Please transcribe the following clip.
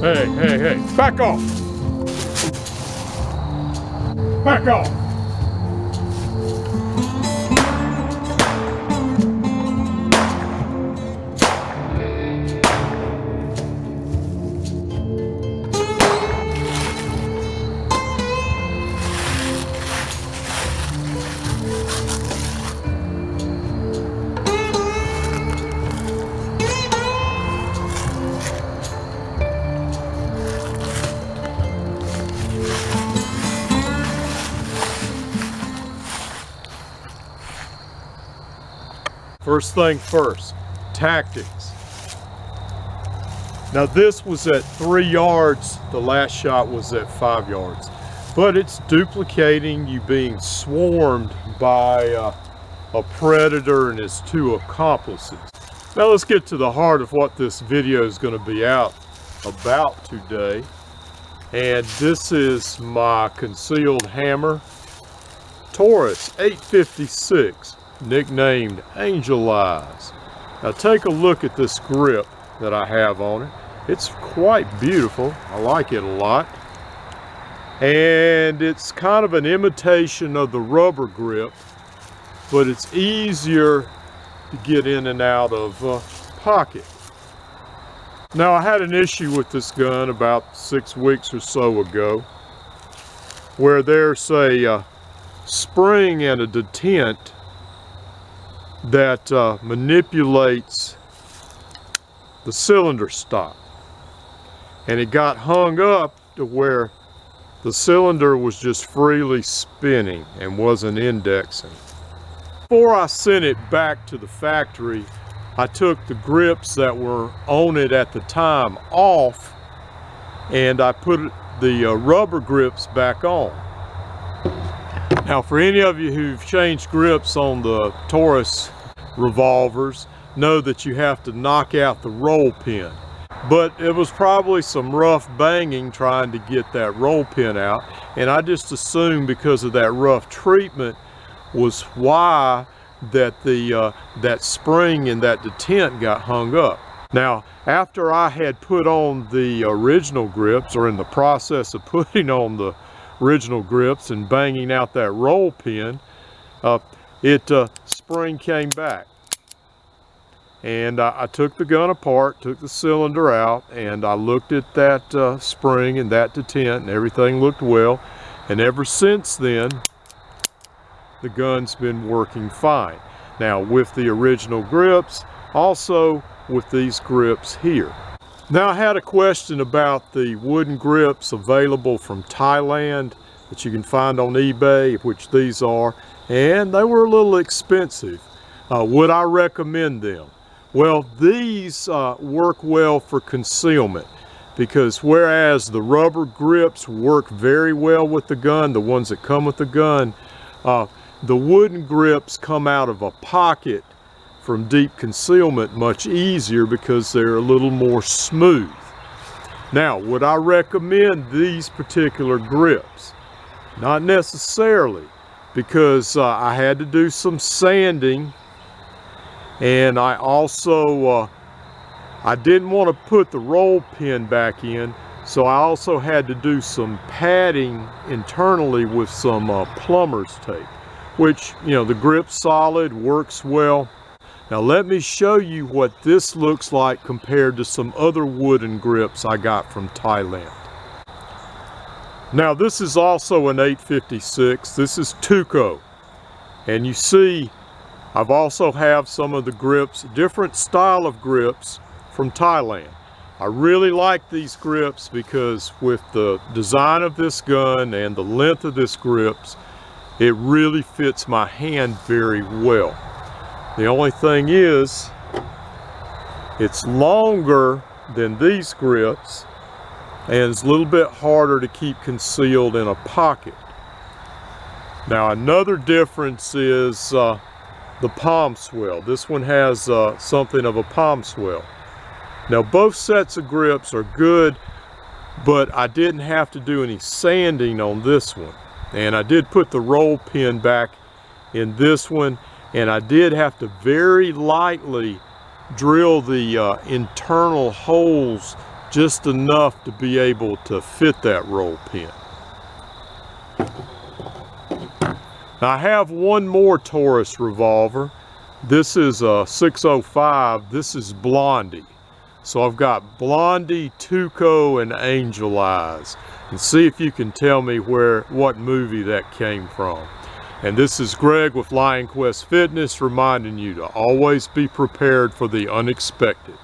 Hey, hey, hey, back off! Back off! First thing first, tactics. Now this was at 3 yards, the last shot was at 5 yards. But it's duplicating you being swarmed by a predator and his 2 accomplices. Now let's get to the heart of what this video is going to be about today. And this is my concealed hammer, Taurus 856. Nicknamed Angel Eyes. Now take a look at this grip that I have on it. It's quite beautiful. I like it a lot. And it's kind of an imitation of the rubber grip, but it's easier to get in and out of pocket. Now I had an issue with this gun about 6 weeks or so ago, where there's a spring and a detent that manipulates the cylinder stop, and it got hung up to where the cylinder was just freely spinning and wasn't indexing. Before I sent it back to the factory, I took the grips that were on it at the time off, and I put the rubber grips back on. Now for any of you who've changed grips on the Taurus revolvers, know that you have to knock out the roll pin. But it was probably some rough banging trying to get that roll pin out, and I just assumed because of that rough treatment was why that that spring and that detent got hung up. Now after I had put on the original grips, or in the process of putting on the original grips and banging out that roll pin, spring came back, and I took the gun apart, took the cylinder out, and I looked at that spring and that detent, and everything looked well. And ever since then, the gun's been working fine. Now with the original grips, also with these grips here. Now I had a question about the wooden grips available from Thailand that you can find on eBay, which these are, and they were a little expensive. Would I recommend them? Well, these work well for concealment, because whereas the rubber grips work very well with the gun, the ones that come with the gun, the wooden grips come out of a pocket from deep concealment much easier because they're a little more smooth. Now, would I recommend these particular grips? Not necessarily, because I had to do some sanding, and I also I didn't want to put the roll pin back in, so I also had to do some padding internally with some plumber's tape, which, you know, the grip's solid, works well. Now let me show you what this looks like compared to some other wooden grips I got from Thailand. Now this is also an 856. This is Tuco, and you see I've also have some of the grips, different style of grips from Thailand. I really like these grips because with the design of this gun and the length of this grips, it really fits my hand very well. The only thing is, it's longer than these grips, and it's a little bit harder to keep concealed in a pocket. Now another difference is the palm swell. This one has something of a palm swell. Now both sets of grips are good, but I didn't have to do any sanding on this one. And I did put the roll pin back in this one, and I did have to very lightly drill the internal holes just enough to be able to fit that roll pin. Now I have one more Taurus revolver. This is a 605. This is Blondie. So I've got Blondie, Tuco, and Angel Eyes. And see if you can tell me what movie that came from. And this is Greg with Lionquestfitness reminding you to always be prepared for the unexpected.